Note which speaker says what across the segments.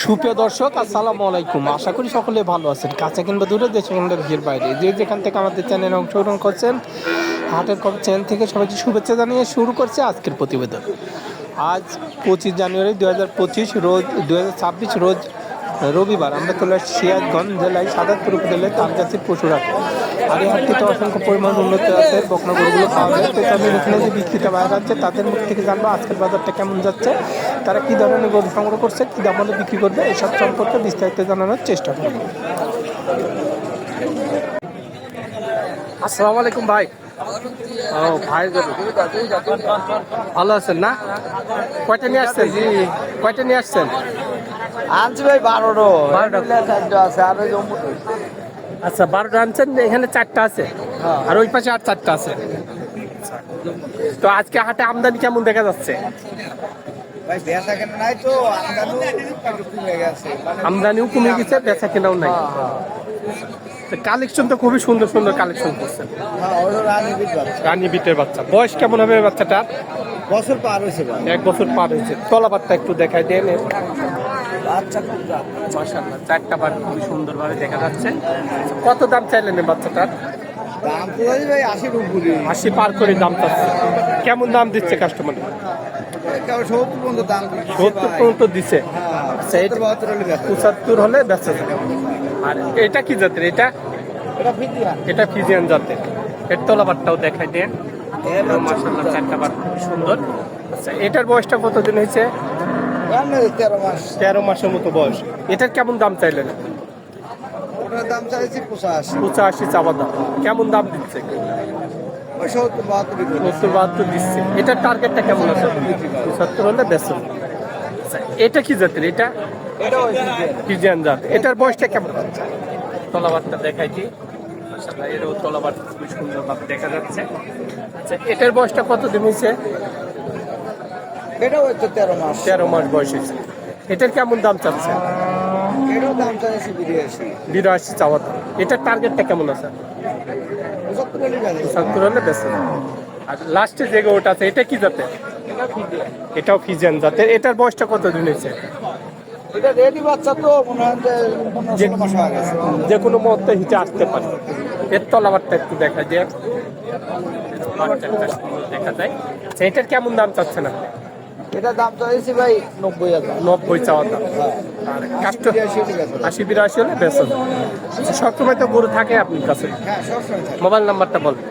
Speaker 1: সুপ্রিয় দর্শক, আসসালামু আলাইকুম। আশা করি সকলে ভালো আছেন। কাছে কিংবা দূরে, দেশে কিংবা দেশের বাইরে, যে যেখান থেকে আমাদের চ্যানেলে অংশগ্রহণ করছেন, হাটের খবর চ্যানেল থেকে সবাইকে শুভেচ্ছা জানিয়ে শুরু করছে আজকের প্রতিবেদন। আজ 25 জানুয়ারি 2025 রোজ 2026 রোজ রবিবার। আমরা চলে আসছি সিরাজগঞ্জ জেলায় সাদাতপুর উপজেলায় তালগাছির পশুরহাট। আর এই হাটটিতে অসংখ্য পরিমাণ উন্নত আছে, বকনা গরুগুলো পাওয়া যায়। তো আমি এখানে যে বিক্রিটা বাইরে আছে তাদের মুখ থেকে জানবো আজকের বাজারটা কেমন যাচ্ছে, তারা কী ধরনের গরু সংগ্রহ করছে, কী দাম হলে বিক্রি করবে, এসব সম্পর্কে বিস্তারিত জানানোর চেষ্টা করব। আসসালামু আলাইকুম ভাই। ও ভাই, ভালো আছেন না? কয়টা নিয়ে আসছেন? কয়টা নিয়ে আসছেন?
Speaker 2: আনছি ভাই 12টা।
Speaker 1: 12টা
Speaker 2: আছে আর ওই
Speaker 1: আচ্ছা, 12টা আনছেন, এখানে 4টা আছে আর ওই পাশে আর 4টা আছে। তো আজকে হাটে আমদানি কেমন দেখা যাচ্ছে?
Speaker 2: ভাই বেচা কেনা নাই তো, একটু কমে গেছে।
Speaker 1: আমদানিও কমে গেছে, বেচা কেনাও নাই। কালেকশন তো খুবই সুন্দর সুন্দর কালেকশন করছেন। রানী বিটের বাচ্চা, বয়স কেমন হবে বাচ্চাটার?
Speaker 2: বছর পার হয়েছে ভাই,
Speaker 1: 1 বছর পার হয়েছে। তলাবারটা একটু দেখাই দেন।
Speaker 2: বাচ্চা খুব দাম।
Speaker 1: মাশাআল্লাহ, 4টা বার খুবই সুন্দরভাবে দেখা যাচ্ছে। কত দাম চাইলেন এই বাচ্চাটার?
Speaker 2: দাম তো ভাই 80 উপরে,
Speaker 1: 80 পার করে দাম চাচ্ছে। কেমন দাম দিচ্ছে কাস্টমার?
Speaker 2: 70 পর্যন্ত দাম দিচ্ছে।
Speaker 1: 70 পর্যন্ত দিছে। আচ্ছা,
Speaker 2: 72 হলে বেচা।
Speaker 1: 75 হলে বেচা যাবে। আর এটা কি জাতের? এটা
Speaker 2: এটা ফিজিয়া।
Speaker 1: এটা ফিজিয়ান জাতের। এর তলাবারটাও দেখাই দেন। মাশাআল্লাহ, 4টা বার খুব সুন্দর। আচ্ছা, এটার বয়সটা কতদিন হয়েছে?
Speaker 2: 13 মাস।
Speaker 1: 13 মাসের মতো বয়স। এটার কেমন দাম চাইলেন?
Speaker 2: ওটার দাম চাইছি 85।
Speaker 1: 85 চাওয়া দাম। কেমন দাম দিচ্ছে?
Speaker 2: ওই 70 72
Speaker 1: 72 দিচ্ছে। এটার টার্গেটটা কেমন আছে? 75 হলে বেচা। আচ্ছা, এটা কি জাতের? এটা
Speaker 2: এটা ওই ফিজিয়া।
Speaker 1: ফিজিয়ান জাত। এটার বয়সটা কেমন? তলাবারটা দেখাইছি। মাশাআল্লাহ, এরও তলাবার খুব সুন্দরভাবে দেখা যাচ্ছে। আচ্ছা, এটার বয়সটা কতদিন হয়েছে?
Speaker 2: এটা ওই তো 13 মাস।
Speaker 1: 13 মাস বয়স হয়েছে। এটার কেমন দাম চাচ্ছে?
Speaker 2: এটাও দাম চাইছি 82।
Speaker 1: 82 চাওয়া দাম। এটার টার্গেটটা কেমন আছে?
Speaker 2: 75 হলে বেচা।
Speaker 1: 70 হলে বেচা। আর লাস্টে যে ওটা আছে, এটা কি জাতের?
Speaker 2: এটা ফিজিয়া।
Speaker 1: এটাও ফিজিয়ান জাতের। এটার বয়সটা কতদিন হয়েছে?
Speaker 2: এটা রেডি বাচ্চা তো মনে হয় যে 15 মাস হয়ে গেছে।
Speaker 1: যে কোনো মুহূর্তে হিটে আসতে পারে। এর তলাবারটা একটু দেখা যায়। দেখা যায়। আচ্ছা, এটার কেমন দাম চাচ্ছেন আপনি?
Speaker 2: এটা দাম চাইছি ভাই 90,000।
Speaker 1: 90 চাওয়া দাম। আর কাস্টমার 80 82 হলে বেচা যাবে। আচ্ছা, সবসময় তো গরু থাকে আপনার কাছে।
Speaker 2: হ্যাঁ, সবসময় থাকে।
Speaker 1: মোবাইল নাম্বারটা বলবেন।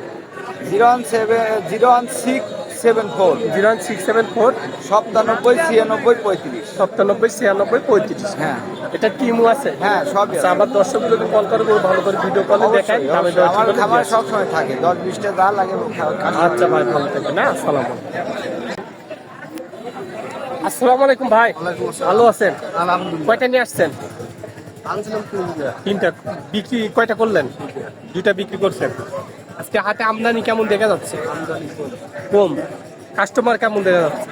Speaker 2: 01674
Speaker 1: 01674
Speaker 2: 97 96 35।
Speaker 1: 97 96 35।
Speaker 2: হ্যাঁ
Speaker 1: এটা টিমও আছে।
Speaker 2: হ্যাঁ, সবই
Speaker 1: আচ্ছা,
Speaker 2: আছে।
Speaker 1: আমার দর্শকগুলোকে কল করে ভালো করে ভিডিও কলে দেখাই।
Speaker 2: অবশ্যই,
Speaker 1: দামে
Speaker 2: অবশ্যই।
Speaker 1: দর
Speaker 2: আমার
Speaker 1: ঠিক করে
Speaker 2: খাবার
Speaker 1: দিয়ে
Speaker 2: সবসময় থাকে, 10-20টা যা লাগে
Speaker 1: আচ্ছা ভাই, ভালো থাকবেন। না, আসসালামু আলাইকুম। আসসালামু আলাইকুম ভাই, ভালো আছেন?
Speaker 2: আলহামদুলিল্লাহ।
Speaker 1: কয়টা নিয়ে আসছেন?
Speaker 2: আনছিলাম
Speaker 1: 3টা। বিক্রি কয়টা করলেন? 2টা বিক্রি করছেন। আজকে হাটে আমদানি কেমন দেখা যাচ্ছে? কম। কাস্টমার কেমন দেখা যাচ্ছে?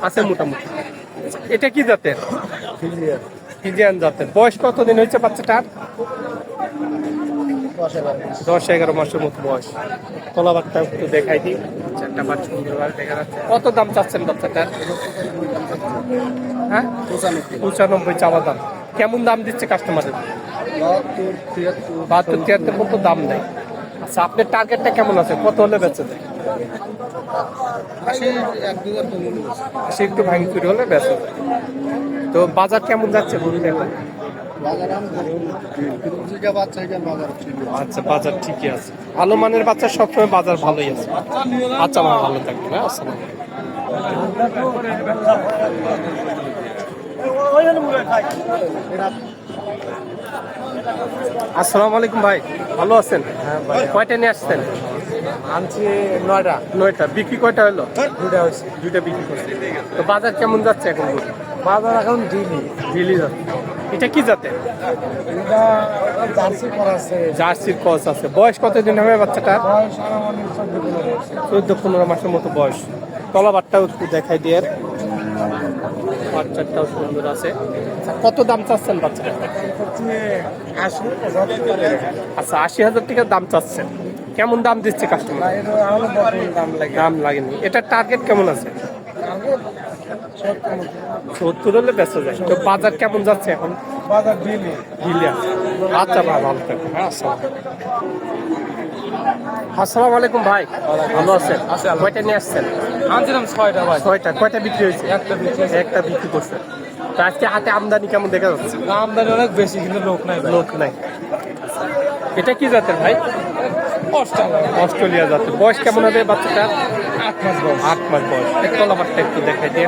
Speaker 1: আছে মোটামুটি। এটা কি জাতের? ফিজিয়ান জাতের। বয়স কতদিন হয়েছে বাচ্চাটার? 10-11 মাসের মতো বয়স। তলাবারটা একটু দেখাই দিই। 4টা বার সুন্দরভাবে দেখা যাচ্ছে। কত দাম চাচ্ছেন বাচ্চাটার? হ্যাঁ, 95 চাওয়া দাম। কেমন দাম দিচ্ছে কাস্টমারের? 72-73 মতো দাম দেয়। আচ্ছা, আপনার টার্গেটটা কেমন আছে? কত হলে বেচা যায়? 80 একটু ভাঙি চুরি হলে বেচা যায়। তো বাজার কেমন যাচ্ছে বলুন এখন? আচ্ছা, বাজার ঠিকই আছে। ভালো মানের বাচ্চা সবসময় বাজার ভালোই আছে। আচ্ছা, আমার ভালো থাকবে। হ্যাঁ, আসসালাম। আসসালামু আলাইকুম ভাই, ভালো আছেন? কয়টা নিয়ে আসছেন?
Speaker 2: আনছি 9টা।
Speaker 1: 9টা। বিক্রি কয়টা হলো?
Speaker 2: 2টা হয়েছে।
Speaker 1: 2টা বিক্রি করছে। তো বাজার কেমন যাচ্ছে এখন?
Speaker 2: বাজার এখন ডিলি
Speaker 1: দিল্লি যাচ্ছে। এটা কি জাতে?
Speaker 2: এটা জার্সি করা আছে।
Speaker 1: জার্সির ক্রস আছে। বয়স কতদিন হবে বাচ্চাটার?
Speaker 2: বয়স আনুমানিক
Speaker 1: 14-15 মাসের মতো বয়স। তলাবারটাও একটু দেখাই দিয়ে। বাচ্চাটাও সুন্দর আছে। আচ্ছা, কত দাম চাচ্ছেন বাচ্চাটা?
Speaker 2: 80,000।
Speaker 1: আচ্ছা, 80,000 টাকা দাম চাচ্ছেন। কেমন দাম দিচ্ছে কাস্টমার?
Speaker 2: দাম লাগে।
Speaker 1: দাম লাগেনি। এটার টার্গেট কেমন আছে? 70 হলে বেঁচে যায়। তো বাজার কেমন যাচ্ছে এখন?
Speaker 2: বাজার দিলি
Speaker 1: ঢিলে আছে। আচ্ছা ভাই, ভালো থাকবেন। হ্যাঁ, আসসালামু আলাইকুম ভাই, ভালো আছেন? কয়টা নিয়ে আসছেন?
Speaker 2: আনছিলাম 6টা ভাই।
Speaker 1: 6টা। কয়টা বিক্রি হয়েছে?
Speaker 2: একটা বিক্রি
Speaker 1: একটা বিক্রি করছে। তো আজকে হাটে আমদানি কেমন দেখা যাচ্ছে?
Speaker 2: আমদানি অনেক বেশি কিন্তু লোক নাই ভাই।
Speaker 1: লোক নাই। এটা কি জাতের ভাই? অস্ট্রেলিয়া জাতের। বয়স কেমন হবে বাচ্চাটা?
Speaker 2: 8 মাস বয়স।
Speaker 1: 8 মাস বয়স। একটু তলাবারটা একটু দেখাই দিয়ে।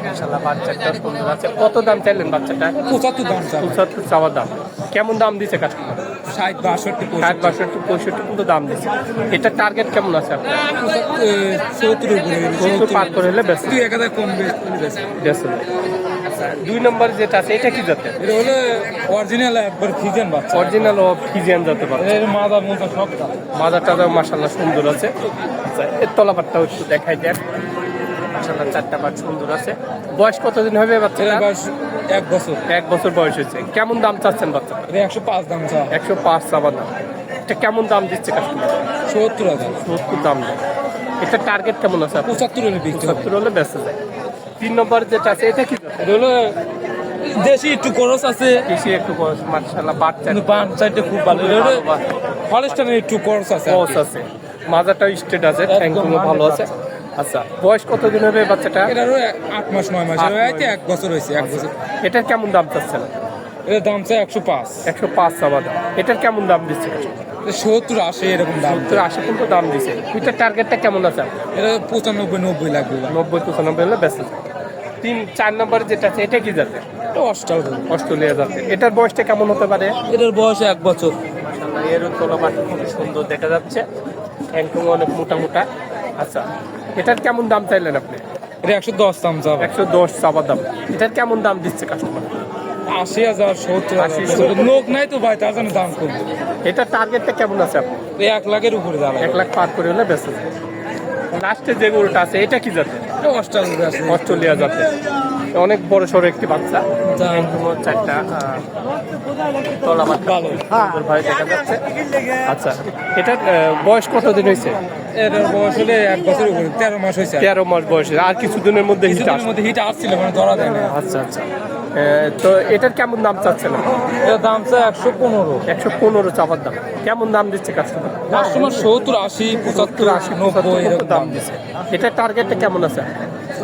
Speaker 1: মাশাআল্লাহ, বাচ্চাটা সুন্দর আছে। কত দাম চাইলেন বাচ্চাটা?
Speaker 2: 75 দাম চাও।
Speaker 1: 75 চাওয়া দাম। কেমন দাম দিছে কাস্টমার?
Speaker 2: 60 62
Speaker 1: 60, 62, 65 কিন্তু দাম দিছে। এটা টার্গেট কেমন আছে আপনার?
Speaker 2: 70 উপরে
Speaker 1: 70 পার করে হলে বেশি।
Speaker 2: 1000 কম বেশি।
Speaker 1: বেশি। আচ্ছা, 2 নম্বর যেটা আছে এটা কি জাতের?
Speaker 2: এটা হলো অরিজিনাল একবার ফিজেন বাচ্চা।
Speaker 1: অরিজিনাল ও ফিজিয়ান জাতের বাচ্চা।
Speaker 2: এর মাদার মতো সব
Speaker 1: মাদারটা মাশাআল্লাহ সুন্দর আছে। আচ্ছা, এর তলাবারটাও একটু দেখাই দেন। মাশাআল্লাহ, 4টা বার সুন্দর আছে। বয়স কতদিন হবে বাচ্চাটা?
Speaker 2: বয়স 1 বছর।
Speaker 1: 1 বছর বয়স হয়েছে। কেমন দাম চাচ্ছেন বাচ্চা?
Speaker 2: এটা 105 দাম চাও।
Speaker 1: 105 চাওয়া দাম। এটা কেমন দাম দিচ্ছে কাস্টমার?
Speaker 2: 70,000।
Speaker 1: 70 দাম দেয়। এটা টার্গেট কেমন আছে আপনার?
Speaker 2: 75 হলে বিক্রি হবে।
Speaker 1: 70 হলে বেঁচে যায়। 3 নম্বর যেটা আছে এটা কি জাতের?
Speaker 2: এটা হলো দেশি একটু খরচ আছে
Speaker 1: বেশি একটু বয়স, মাশাআল্লাহ, বাচ্চা
Speaker 2: কিন্তু বান সাইডে খুব ভালো। এটা হলো হলস্টাইনের একটু খরচ আছে আর কি।
Speaker 1: বয়স আছে। মাজাটাও স্ট্রেট আছে, ঠ্যাংগুলো ভালো আছে। আচ্ছা, বয়স কতদিন হবে বাচ্চাটা?
Speaker 2: এটা হলো 8 মাস 9 মাস।
Speaker 1: 8
Speaker 2: এটা হয়তো 1 বছর হয়েছে। 1 বছর।
Speaker 1: এটার কেমন দাম চাচ্ছেন?
Speaker 2: এর দাম চাই 105।
Speaker 1: 105 চাওয়া দাম। এটার কেমন দাম দিচ্ছে?
Speaker 2: 70 80 এরকম দাম।
Speaker 1: 70, 80 কিন্তু দাম দিচ্ছে। এটার টার্গেটটা কেমন আছে?
Speaker 2: এটা 95 90 লাগবে।
Speaker 1: 90, 95 হলে বেঁচে যায়। 4 নম্বর যেটা আছে এটা কি জাতের?
Speaker 2: এটা অস্ট্রেলিয়া।
Speaker 1: অস্ট্রেলিয়া জাতের। এটার বয়সটা কেমন হতে পারে?
Speaker 2: এটার বয়স 1 বছর।
Speaker 1: মাশাআল্লাহ, এর তলাবাট খুব সুন্দর দেখা যাচ্ছে। ঠ্যাংগুলো অনেক মোটা মোটা। আচ্ছা, এটার কেমন দাম চাইলেন আপনি?
Speaker 2: এটা 110 দাম চাও।
Speaker 1: 110 চাওয়া দাম। এটার কেমন দাম দিচ্ছে কাস্টমার?
Speaker 2: 80,000
Speaker 1: 80,
Speaker 2: 70,000। লোক নাই তো ভাই, তার জন্য দাম কম।
Speaker 1: এটার টার্গেটটা কেমন আছে আপনার?
Speaker 2: 1 লাখের উপরে দাম।
Speaker 1: 1 লাখ পার করে হলে বেঁচে যায়। লাস্টে যে গরুটা আছে এটা কি জাতের?
Speaker 2: এটা অস্ট্রেলিয়া আছে।
Speaker 1: অস্ট্রেলিয়া জাতের। অনেক বড় সড়ো একটি বাচ্চা।
Speaker 2: দাম
Speaker 1: 4টা তলাবাট
Speaker 2: ভালো।
Speaker 1: সুন্দর ভাবে দেখা যাচ্ছে। আচ্ছা, এটার বয়স কতদিন হয়েছে?
Speaker 2: এটার বয়স হলে 1 বছর উপরে 13 মাস হয়েছে।
Speaker 1: 13 মাস বয়সে। আর কিছুদিনের মধ্যে হিট
Speaker 2: কিছুদিনের
Speaker 1: আসবে।
Speaker 2: মধ্যে হিট আসছিল মানে ধরা দেয় না।
Speaker 1: আচ্ছা আচ্ছা। তো এটার কেমন দাম চাচ্ছে না?
Speaker 2: এটার দাম চাই 115।
Speaker 1: 115 চাপার দাম। কেমন দাম দিচ্ছে কাস্টমার?
Speaker 2: কাস্টমার 70 80 75
Speaker 1: 80,
Speaker 2: 90 এরকম
Speaker 1: দাম দিচ্ছে। এটার টার্গেটটা কেমন আছে?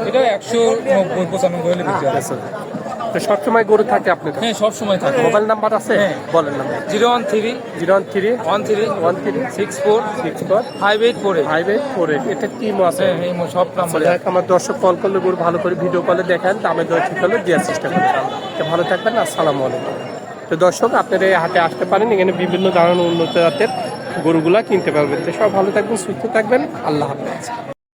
Speaker 2: এটা 190 95 হলে বিক্রি হবে।
Speaker 1: তো সবসময় গরু থাকে আপনার কাছে?
Speaker 2: হ্যাঁ, সব সময় থাকে।
Speaker 1: মোবাইল নাম্বার আছে?
Speaker 2: হ্যাঁ।
Speaker 1: বলেন নাম্বার।
Speaker 2: 013
Speaker 1: 013
Speaker 2: 13 64
Speaker 1: 64
Speaker 2: 584।
Speaker 1: 5848। এটা টিমও আছে?
Speaker 2: হ্যাঁ, এই সব নাম্বারে।
Speaker 1: দেখ, আমার দর্শক কল করলে গরু ভালো করে ভিডিও কলে দেখেন, দামে দর ঠিক হলে দেওয়ার চেষ্টা করেন। তো ভালো থাকবেন। আসসালামু আলাইকুম। তো দর্শক, আপনারা এই হাটে আসতে পারেন। এখানে বিভিন্ন ধরনের উন্নত জাতের গরুগুলা কিনতে পারবেন। তো সব ভালো থাকবেন, সুস্থ থাকবেন। আল্লাহ হাফেজ।